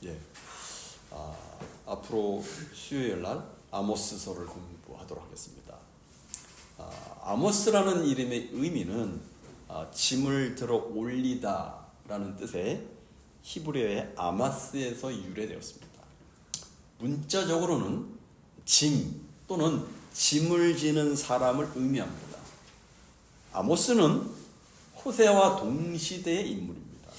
예. 앞으로 수요일 날 아모스서를 공부하도록 하겠습니다. 아모스라는 이름의 의미는 짐을 들어 올리다라는 뜻의 히브리어의 아마스에서 유래되었습니다. 문자적으로는 짐 또는 짐을 지는 사람을 의미합니다. 아모스는 호세아와 동시대의 인물입니다.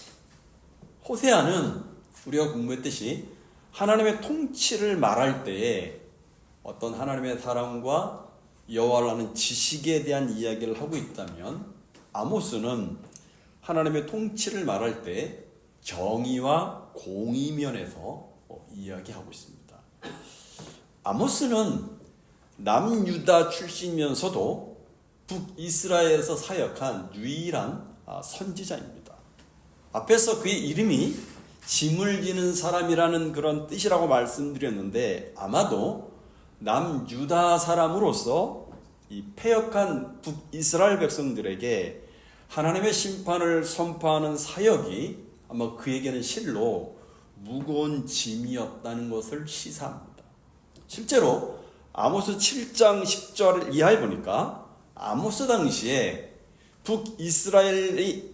호세아는 우리가 공부했듯이 하나님의 통치를 말할 때에 어떤 하나님의 사랑과 여호와를 아는 지식에 대한 이야기를 하고 있다면, 아모스는 하나님의 통치를 말할 때 정의와 공의 면에서 이야기하고 있습니다. 아모스는 남유다 출신이면서도 북이스라엘에서 사역한 유일한 선지자입니다. 앞에서 그의 이름이 짐을 지는 사람이라는 그런 뜻이라고 말씀드렸는데, 아마도 남유다 사람으로서 이 패역한 북이스라엘 백성들에게 하나님의 심판을 선포하는 사역이 아마 그에게는 실로 무거운 짐이었다는 것을 시사합니다. 실제로 아모스 7장 10절 이하에 보니까 아모스 당시에 북이스라엘의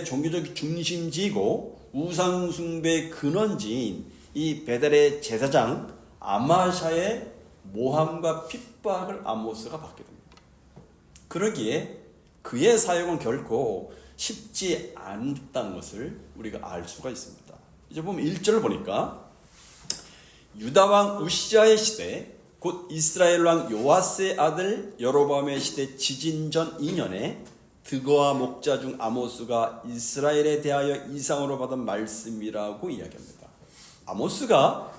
종교적 중심지이고 우상숭배의 근원지인 이 베델의 제사장 아마샤의 모함과 핍박을 아모스가 받게 됩니다. 그러기에 그의 사역은 결코 쉽지 않다는 것을 우리가 알 수가 있습니다. 이제 보면 1절을 보니까 유다왕 우시아의 시대, 곧 이스라엘 왕 요아스의 아들 여로보암의 시대 지진전 2년에 드거와 목자 중 아모스가 이스라엘에 대하여 이상으로 받은 말씀이라고 이야기합니다. 아모스가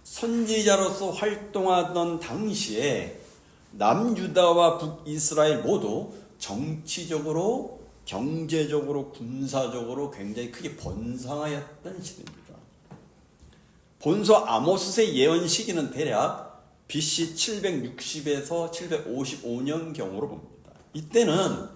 선지자로서 활동하던 당시에 남유다와 북이스라엘 모두 정치적으로, 경제적으로, 군사적으로 굉장히 크게 번성하였던 시대입니다. 본서 아모스의 예언 시기는 대략 BC 760에서 755년경으로 봅니다. 이때는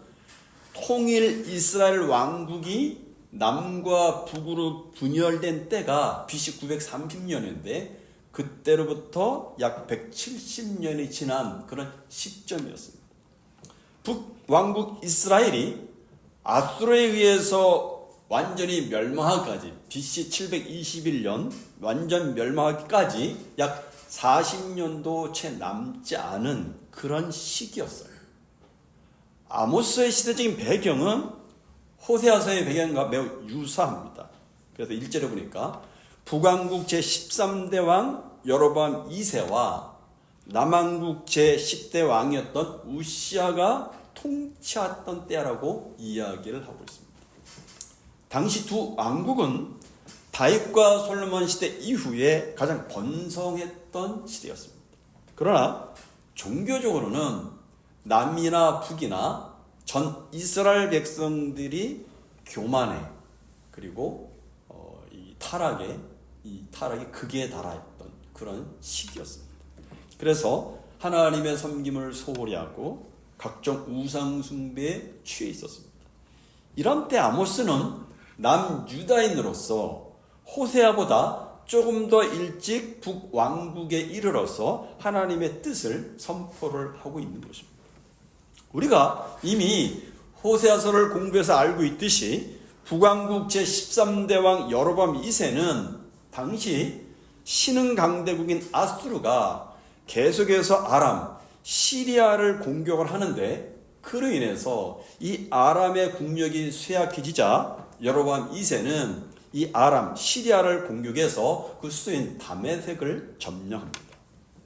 통일 이스라엘 왕국이 남과 북으로 분열된 때가 BC 930년인데 그때로부터 약 170년이 지난 그런 시점이었습니다. 북왕국 이스라엘이 아수르에 의해서 완전히 멸망하기까지, BC 721년 완전 멸망하기까지 약 40년도 채 남지 않은 그런 시기였어요. 아모스의 시대적인 배경은 호세아서의 배경과 매우 유사합니다. 그래서 1절에 보니까 북왕국 제13대 왕 여로보암 2세와 남왕국 제10대 왕이었던 우시아가 통치했던 때라고 이야기를 하고 있습니다. 당시 두 왕국은 다윗과 솔로몬 시대 이후에 가장 번성했던 시대였습니다. 그러나 종교적으로는 남이나 북이나 전 이스라엘 백성들이 교만에, 그리고 이 타락의 극에 달하였던 그런 시기였습니다. 그래서 하나님의 섬김을 소홀히 하고 각종 우상 숭배에 취해 있었습니다. 이런 때 아모스는 남유다인으로서 호세아보다 조금 더 일찍 북왕국에 이르러서 하나님의 뜻을 선포를 하고 있는 것입니다. 우리가 이미 호세아서를 공부해서 알고 있듯이 북왕국 제13대 왕 여로보암 2세는 당시 신흥 강대국인 아수르가 계속해서 아람, 시리아를 공격을 하는데, 그로 인해서 이 아람의 국력이 쇠약해지자 여로보암 2세는 이 아람, 시리아를 공격해서 그 수도인 다메섹을 점령합니다.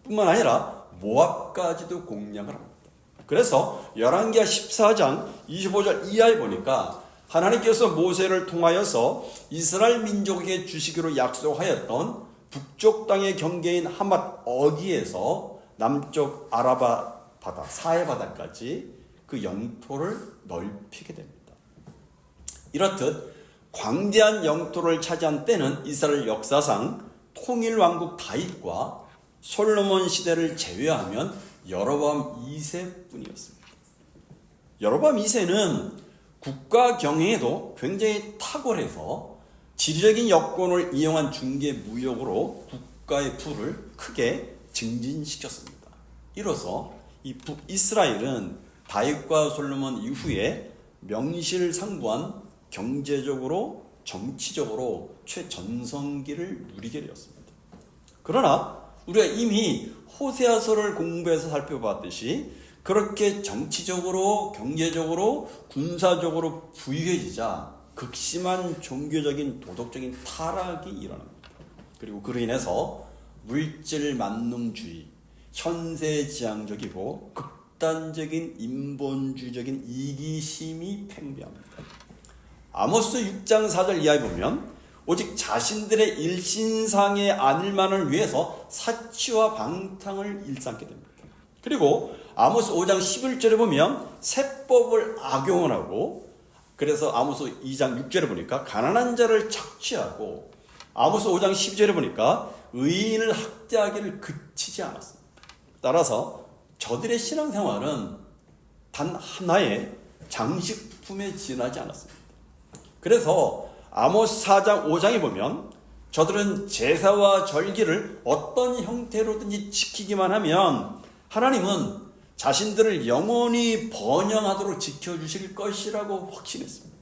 뿐만 아니라 모압까지도 공략을 합니다. 그래서 열왕기하 14장 25절 이하에 보니까 하나님께서 모세를 통하여서 이스라엘 민족에게 주시기로 약속하였던 북쪽 땅의 경계인 하맛 어기에서 남쪽 아라바 바다, 사해 바다까지 그 영토를 넓히게 됩니다. 이렇듯 광대한 영토를 차지한 때는 이스라엘 역사상 통일 왕국 다윗과 솔로몬 시대를 제외하면 여로보암 2세뿐이었습니다. 여로보암 2세는 국가 경영에도 굉장히 탁월해서 지리적인 여건을 이용한 중개 무역으로 국가의 부를 크게 증진시켰습니다. 이로써 이 북이스라엘은 다윗과 솔로몬 이후에 명실상부한 경제적으로 정치적으로 최전성기를 누리게 되었습니다. 그러나 우리가 이미 호세아서를 공부해서 살펴봤듯이 그렇게 정치적으로 경제적으로 군사적으로 부유해지자 극심한 종교적인 도덕적인 타락이 일어납니다. 그리고 그로 인해서 물질 만능주의, 현세지향적이고 극단적인 인본주의적인 이기심이 팽배합니다. 아모스 6장 4절 이하에 보면 오직 자신들의 일신상의 안일만을 위해서 사치와 방탕을 일삼게 됩니다. 그리고 아모스 5장 11절에 보면 세법을 악용을 하고, 그래서 아모스 2장 6절에 보니까 가난한 자를 착취하고, 아모스 5장 12절에 보니까 의인을 학대하기를 그치지 않았습니다. 따라서 저들의 신앙생활은 단 하나의 장식품에 지나지 않았습니다. 그래서 아모스 4장 5장에 보면 저들은 제사와 절기를 어떤 형태로든지 지키기만 하면 하나님은 자신들을 영원히 번영하도록 지켜주실 것이라고 확신했습니다.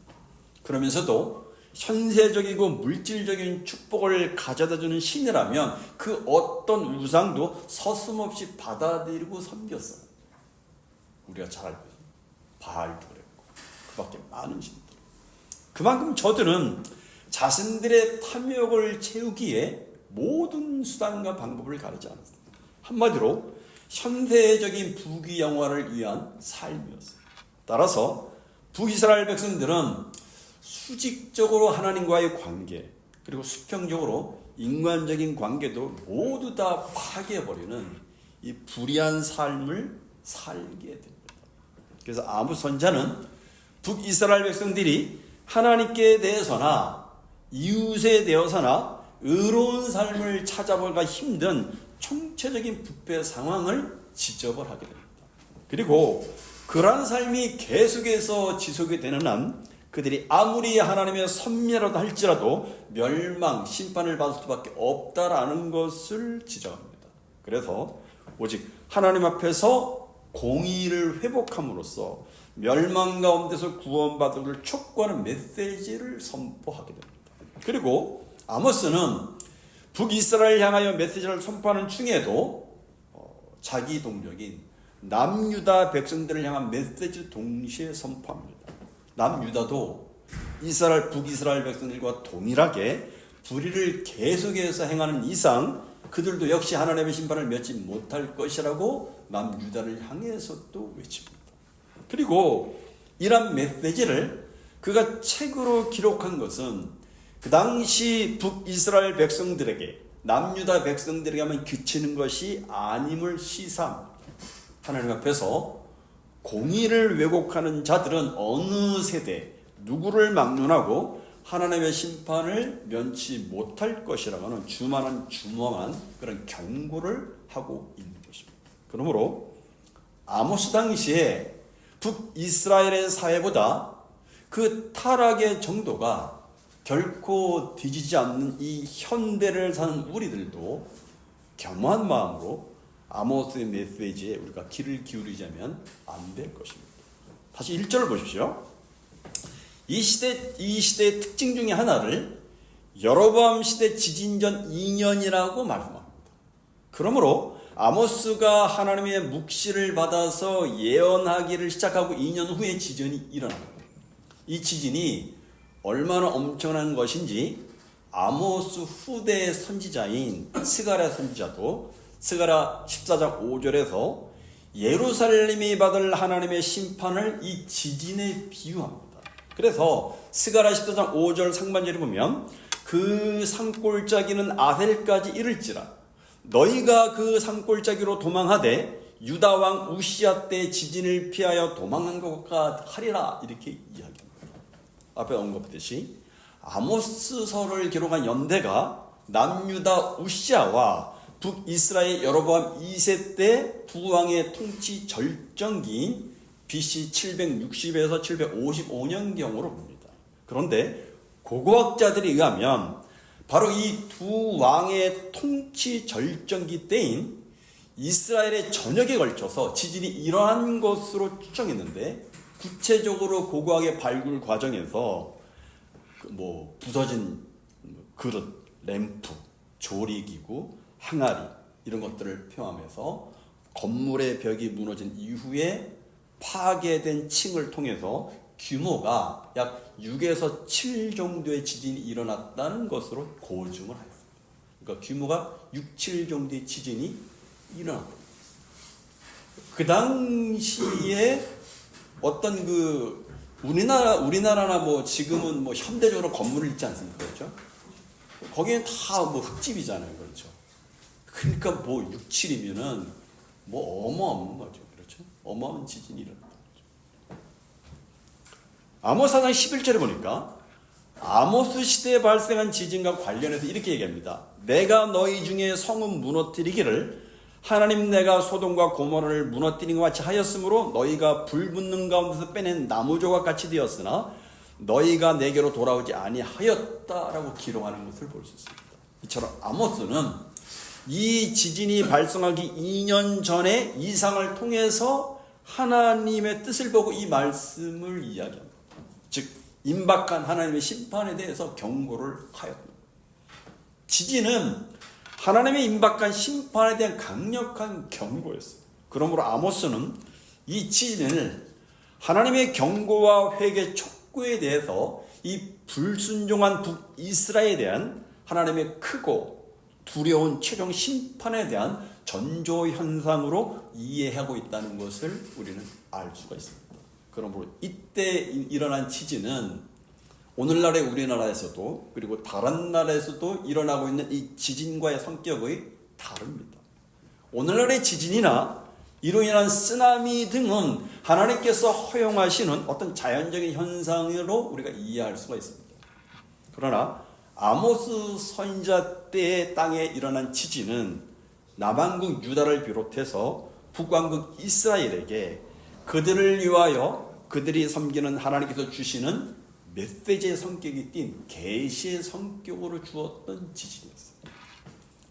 그러면서도 현세적이고 물질적인 축복을 가져다주는 신이라면 그 어떤 우상도 서슴없이 받아들이고 섬겼어요. 우리가 잘 알고 있습니다. 바알도 그랬고 그 밖에 많은 신들. 그만큼 저들은 자신들의 탐욕을 채우기에 모든 수단과 방법을 가리지 않았습니다. 한마디로 현세적인 부귀영화를 위한 삶이었습니다. 따라서 북이스라엘 백성들은 수직적으로 하나님과의 관계, 그리고 수평적으로 인간적인 관계도 모두 다 파괴해버리는 이 불의한 삶을 살게 됩니다. 그래서 아모스 선지자는 북이스라엘 백성들이 하나님께 대해서나 이웃에 대해서나 의로운 삶을 찾아보기가 힘든 총체적인 부패 상황을 지적을 하게 됩니다. 그리고 그러한 삶이 계속해서 지속이 되는 한 그들이 아무리 하나님의 선미라도 할지라도 멸망, 심판을 받을 수밖에 없다라는 것을 지적합니다. 그래서 오직 하나님 앞에서 공의를 회복함으로써 멸망 가운데서 구원받을 촉구하는 메시지를 선포하게 됩니다. 그리고 아모스는 북이스라엘 향하여 메시지를 선포하는 중에도 자기 동족인 남유다 백성들을 향한 메시지 동시에 선포합니다. 남유다도 북이스라엘 백성들과 동일하게 불의를 계속해서 행하는 이상 그들도 역시 하나님의 심판을 면치 못할 것이라고 남유다를 향해서 또 외칩니다. 그리고 이런 메시지를 그가 책으로 기록한 것은 그 당시 북이스라엘 백성들에게, 남유다 백성들에게만 그치는 것이 아님을 시사합니다. 하나님 앞에서 공의를 왜곡하는 자들은 어느 세대 누구를 막론하고 하나님의 심판을 면치 못할 것이라고 하는 주망한 그런 경고를 하고 있는 것입니다. 그러므로 아모스 당시에 북이스라엘의 사회보다 그 타락의 정도가 결코 뒤지지 않는 이 현대를 사는 우리들도 겸허한 마음으로 아모스의 메시지에 우리가 귀를 기울이자면 안 될 것입니다. 다시 1절을 보십시오. 이 시대의 특징 중에 하나를 여로보암 시대 지진 전 2년이라고 말씀합니다. 그러므로 아모스가 하나님의 묵시를 받아서 예언하기를 시작하고 2년 후에 지진이 일어납니다. 이 지진이 얼마나 엄청난 것인지 아모스 후대 선지자인 스가랴 선지자도 스가랴 14장 5절에서 예루살렘이 받을 하나님의 심판을 이 지진에 비유합니다. 그래서 스가랴 14장 5절 상반절에 보면 그 산골짜기는 아셀까지 이를지라 너희가 그 산골짜기로 도망하되 유다 왕 우시야 때 지진을 피하여 도망한 것과 하리라 이렇게 이야기합니다. 앞에 언급했듯이 아모스서를 기록한 연대가 남유다 우시야와 북이스라엘 여로보암 2세 때 두 왕의 통치 절정기인 BC 760에서 755년경으로 봅니다. 그런데 고고학자들에 의하면 바로 이 두 왕의 통치 절정기 때인 이스라엘의 전역에 걸쳐서 지진이 일어난 것으로 추정했는데, 구체적으로 고고학의 발굴 과정에서 뭐 부서진 그릇, 램프, 조리기구, 항아리 이런 것들을 포함해서 건물의 벽이 무너진 이후에 파괴된 층을 통해서 규모가 약 6에서 7 정도의 지진이 일어났다는 것으로 고증을 했습니다. 그러니까 규모가 6, 7 정도의 지진이 일어났다. 그 당시에 어떤 우리나라나 뭐 지금은 뭐 현대적으로 건물을 짓지 않습니까? 그렇죠? 거기는 다 뭐 흙집이잖아요. 그렇죠? 그러니까 뭐 6, 7이면은 뭐 어마어마한 거죠. 그렇죠? 어마어마한 지진이 일어났다. 아모스 4장 11절에 보니까 아모스 시대에 발생한 지진과 관련해서 이렇게 얘기합니다. 내가 너희 중에 성은 무너뜨리기를 하나님 내가 소돔과 고모라를 무너뜨린 것 같이 하였으므로 너희가 불 붙는 가운데서 빼낸 나무 조각 같이 되었으나 너희가 내게로 돌아오지 아니하였다라고 기록하는 것을 볼 수 있습니다. 이처럼 아모스는 이 지진이 발생하기 2년 전에 이상을 통해서 하나님의 뜻을 보고 이 말씀을 이야기합니다. 즉 임박한 하나님의 심판에 대해서 경고를 하였습니다. 지진은 하나님의 임박한 심판에 대한 강력한 경고였어요. 그러므로 아모스는 이 지진을 하나님의 경고와 회개 촉구에 대해서 이 불순종한 북이스라엘에 대한 하나님의 크고 두려운 최종 심판에 대한 전조 현상으로 이해하고 있다는 것을 우리는 알 수가 있습니다. 그러므로 이때 일어난 지진은 오늘날의 우리나라에서도 그리고 다른 나라에서도 일어나고 있는 이 지진과의 성격이 다릅니다. 오늘날의 지진이나 이로 인한 쓰나미 등은 하나님께서 허용하시는 어떤 자연적인 현상으로 우리가 이해할 수가 있습니다. 그러나 아모스 선지자 때의 땅에 일어난 지진은 남왕국 유다를 비롯해서 북왕국 이스라엘에게 그들을 위하여 그들이 섬기는 하나님께서 주시는 메시지의 성격이 띈 계시의 성격으로 주었던 지진이었습니다.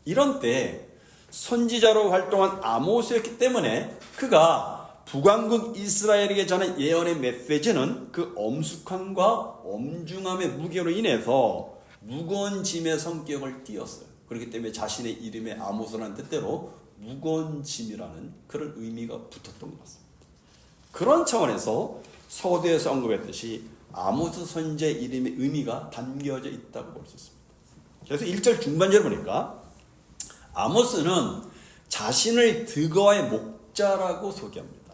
이런 때 선지자로 활동한 아모스였기 때문에 그가 북왕국 이스라엘에게 전한 예언의 메시지는 그 엄숙함과 엄중함의 무게로 인해서 무거운 짐의 성격을 띄었어요. 그렇기 때문에 자신의 이름에 아모스라는 뜻대로 무거운 짐이라는 그런 의미가 붙었던 것 같습니다. 그런 차원에서 서두에서 언급했듯이 아모스 선지자의 이름의 의미가 담겨져 있다고 볼 수 있습니다. 그래서 1절 중반절을 보니까 아모스는 자신을 드고아의 목자라고 소개합니다.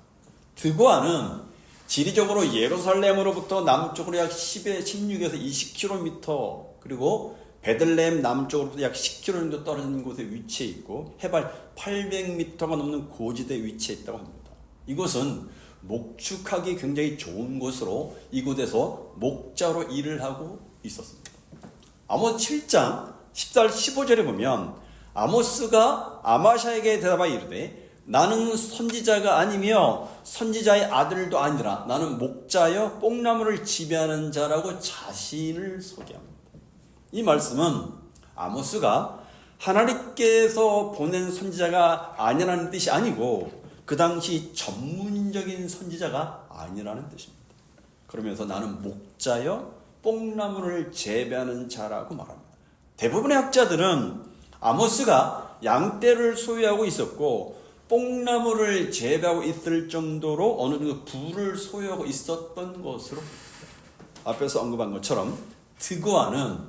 드고아는 지리적으로 예루살렘으로부터 남쪽으로 약 16에서 20km 그리고 베들레헴 남쪽으로부터 약 10km 정도 떨어진 곳에 위치해 있고 해발 800m가 넘는 고지대에 위치해 있다고 합니다. 이곳은 목축하기 굉장히 좋은 곳으로 이곳에서 목자로 일을 하고 있었습니다. 아모스 7장 14절 15절에 보면 아모스가 아마샤에게 대답하여 이르되 나는 선지자가 아니며 선지자의 아들도 아니라 나는 목자여 뽕나무를 지배하는 자라고 자신을 소개합니다. 이 말씀은 아모스가 하나님께서 보낸 선지자가 아니라는 뜻이 아니고 그 당시 전문적인 선지자가 아니라는 뜻입니다. 그러면서 나는 목자여 뽕나무를 재배하는 자라고 말합니다. 대부분의 학자들은 아모스가 양떼를 소유하고 있었고 뽕나무를 재배하고 있을 정도로 어느 정도 부를 소유하고 있었던 것으로 앞에서 언급한 것처럼 드고아는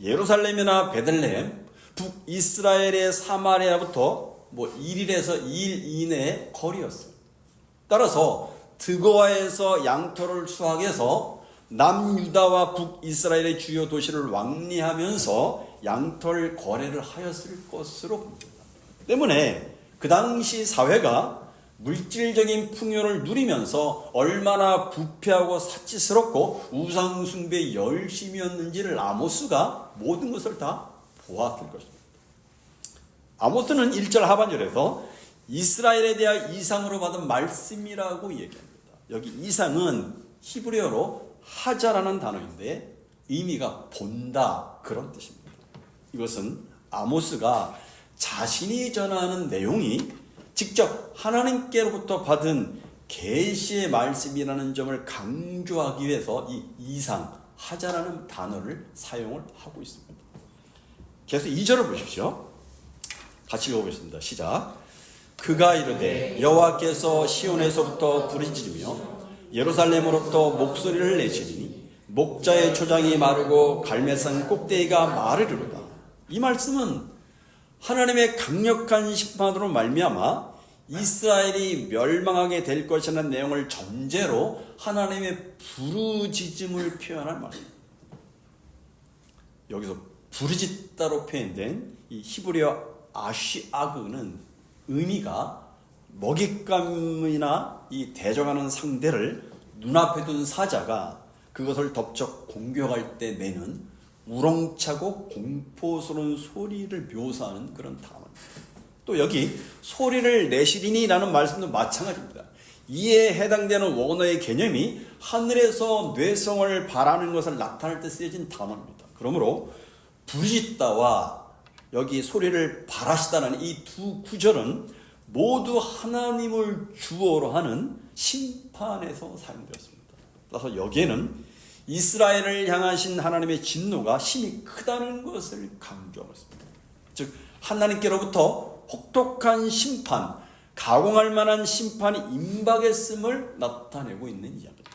예루살렘이나 베들레헴, 북이스라엘의 사마리아부터 1일에서 2일 이내의 거리였어요. 따라서 드고아에서 양털을 수확해서 남유다와 북이스라엘의 주요 도시를 왕래하면서 양털 거래를 하였을 것으로 봅니다. 때문에 그 당시 사회가 물질적인 풍요를 누리면서 얼마나 부패하고 사치스럽고 우상숭배에 열심이었는지를 아모스가 모든 것을 다 보았을 것입니다. 아모스는 1절 하반절에서 이스라엘에 대한 이상으로 받은 말씀이라고 얘기합니다. 여기 이상은 히브리어로 하자라는 단어인데 의미가 본다, 그런 뜻입니다. 이것은 아모스가 자신이 전하는 내용이 직접 하나님께로부터 받은 계시의 말씀이라는 점을 강조하기 위해서 이 이상하자라는 단어를 사용을 하고 있습니다. 계속 2절을 보십시오. 같이 읽어보겠습니다. 시작. 그가 이르되 여호와께서 시온에서부터 부르짖으며 예루살렘으로부터 목소리를 내시리니 목자의 초장이 마르고 갈멜산 꼭대기가 마르리로다. 이 말씀은 하나님의 강력한 심판으로 말미암아 이스라엘이 멸망하게 될 것이라는 내용을 전제로 하나님의 부르짖음을 표현한 말입니다. 여기서 부르짖다로 표현된 이 히브리어 아쉬아그는 의미가 먹잇감이나 이 대적하는 상대를 눈앞에 둔 사자가 그것을 덮쳐 공격할 때 내는 우렁차고 공포스러운 소리를 묘사하는 그런 단어입니다. 또 여기 소리를 내시리니라는 말씀도 마찬가지입니다. 이에 해당되는 원어의 개념이 하늘에서 뇌성을 바라는 것을 나타낼 때 쓰여진 단어입니다. 그러므로 부르짖다와 여기 소리를 바라시다는 이 두 구절은 모두 하나님을 주어로 하는 심판에서 사용되었습니다. 따라서 여기에는 이스라엘을 향하신 하나님의 진노가 심히 크다는 것을 강조하고 있습니다. 즉 하나님께로부터 혹독한 심판, 가공할 만한 심판이 임박했음을 나타내고 있는 이야기입니다.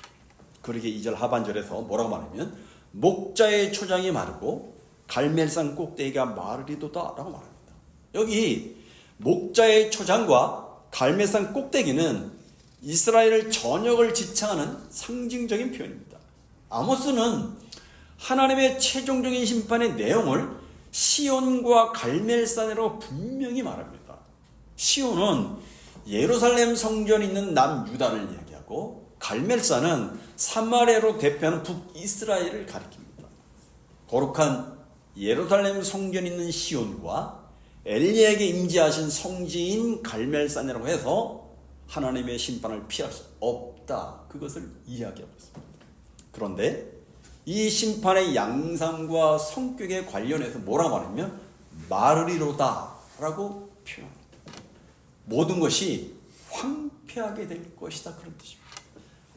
그러게 2절 하반절에서 뭐라고 말하면 목자의 초장이 마르고 갈멜산 꼭대기가 마르리도다 라고 말합니다. 여기 목자의 초장과 갈멜산 꼭대기는 이스라엘 전역을 지칭하는 상징적인 표현입니다. 아모스는 하나님의 최종적인 심판의 내용을 시온과 갈멜산으로 분명히 말합니다. 시온은 예루살렘 성전이 있는 남유다를 이야기하고 갈멜산은 사마리아로 대표하는 북이스라엘을 가리킵니다. 거룩한 예루살렘 성전이 있는 시온과 엘리야에게 임재하신 성지인 갈멜산이라고 해서 하나님의 심판을 피할 수 없다, 그것을 이야기하고 있습니다. 그런데 이 심판의 양상과 성격에 관련해서 뭐라고 말하면 마르리로다 라고 표현합니다. 모든 것이 황폐하게 될 것이다, 그런 뜻입니다.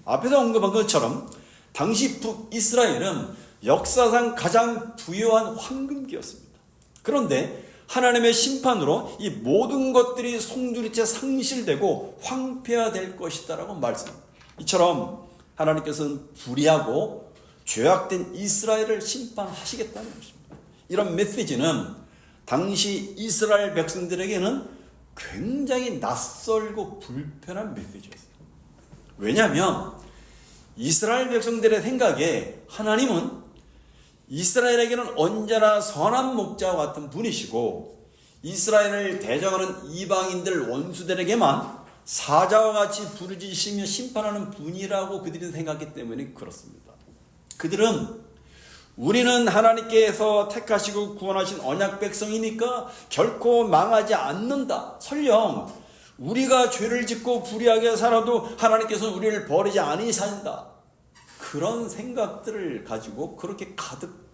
앞에서 언급한 것처럼 당시 북이스라엘은 역사상 가장 부유한 황금기였습니다. 그런데 하나님의 심판으로 이 모든 것들이 송두리째 상실되고 황폐화될 것이다 라고 말씀합니다. 이처럼 하나님께서는 불의하고 죄악된 이스라엘을 심판하시겠다는 것입니다. 이런 메시지는 당시 이스라엘 백성들에게는 굉장히 낯설고 불편한 메시지였어요. 왜냐하면 이스라엘 백성들의 생각에 하나님은 이스라엘에게는 언제나 선한 목자와 같은 분이시고 이스라엘을 대적하는 이방인들 원수들에게만 사자와 같이 부르짖으시며 심판하는 분이라고 그들이 생각했기 때문에 그렇습니다. 그들은 우리는 하나님께서 택하시고 구원하신 언약 백성이니까 결코 망하지 않는다. 설령 우리가 죄를 짓고 불의하게 살아도 하나님께서 우리를 버리지 않으신다. 그런 생각들을 가지고 그렇게 가득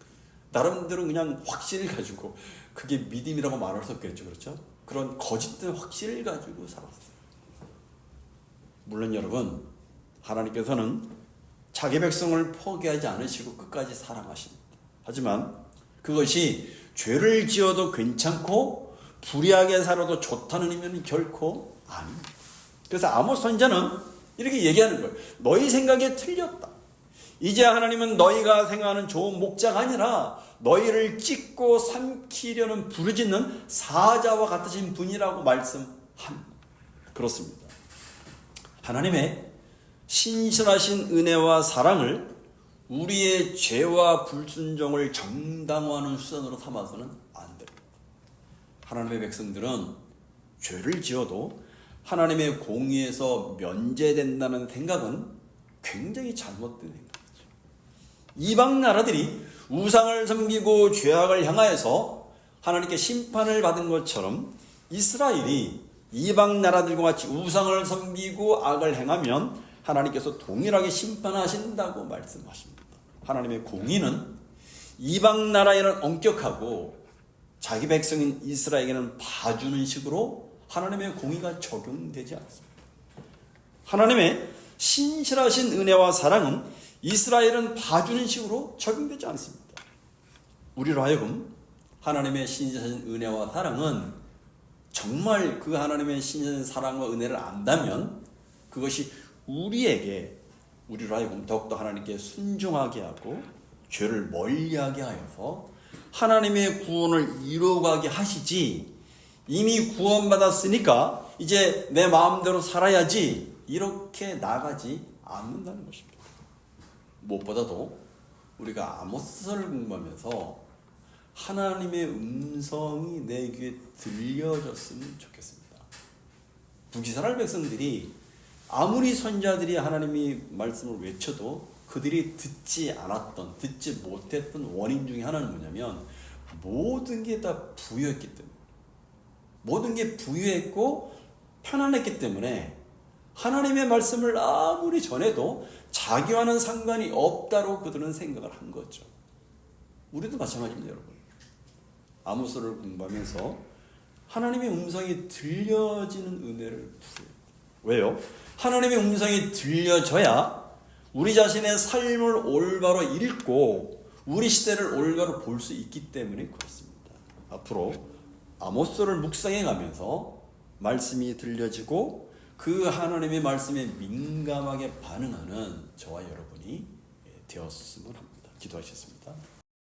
나름대로 그냥 확신을 가지고, 그게 믿음이라고 말할 수 없겠죠. 그렇죠? 그런 거짓된 확신을 가지고 살았어요. 물론 여러분, 하나님께서는 자기 백성을 포기하지 않으시고 끝까지 사랑하십니다. 하지만 그것이 죄를 지어도 괜찮고 불의하게 살아도 좋다는 의미는 결코 아닙니다. 그래서 아모스 선지자는 이렇게 얘기하는 거예요. 너희 생각에 틀렸다. 이제 하나님은 너희가 생각하는 좋은 목자가 아니라 너희를 찢고 삼키려는 부르짖는 사자와 같으신 분이라고 말씀합니다. 그렇습니다. 하나님의 신실하신 은혜와 사랑을 우리의 죄와 불순종을 정당화하는 수단으로 삼아서는 안 됩니다. 하나님의 백성들은 죄를 지어도 하나님의 공의에서 면제된다는 생각은 굉장히 잘못된 생각이죠. 이방 나라들이 우상을 섬기고 죄악을 향하여서 하나님께 심판을 받은 것처럼 이스라엘이 이방 나라들과 같이 우상을 섬기고 악을 행하면 하나님께서 동일하게 심판하신다고 말씀하십니다. 하나님의 공의는 이방 나라에는 엄격하고 자기 백성인 이스라엘에게는 봐주는 식으로 하나님의 공의가 적용되지 않습니다. 하나님의 신실하신 은혜와 사랑은 이스라엘은 봐주는 식으로 적용되지 않습니다. 우리로 하여금 하나님의 신실하신 은혜와 사랑은 정말 그 하나님의 신실하신 사랑과 은혜를 안다면 그것이 우리로 하여금 더욱더 하나님께 순종하게 하고 죄를 멀리하게 하여서 하나님의 구원을 이루어가게 하시지, 이미 구원받았으니까 이제 내 마음대로 살아야지 이렇게 나가지 않는다는 것입니다. 무엇보다도 우리가 아모스서를 공부하면서 하나님의 음성이 내 귀에 들려졌으면 좋겠습니다. 북이스라엘 백성들이 아무리 선지자들이 하나님의 말씀을 외쳐도 그들이 듣지 못했던 원인 중에 하나는 뭐냐면 모든 게 다 부유했기 때문에, 모든 게 부유했고 편안했기 때문에 하나님의 말씀을 아무리 전해도 자기와는 상관이 없다고 그들은 생각을 한 거죠. 우리도 마찬가지입니다, 여러분. 아모스를 공부하면서 하나님의 음성이 들려지는 은혜를 부여해요. 왜요? 하나님의 음성이 들려져야 우리 자신의 삶을 올바로 읽고 우리 시대를 올바로 볼 수 있기 때문에 그렇습니다. 앞으로 아모스를 묵상해 가면서 말씀이 들려지고 그 하나님의 말씀에 민감하게 반응하는 저와 여러분이 되었으면 합니다. 기도하셨습니다.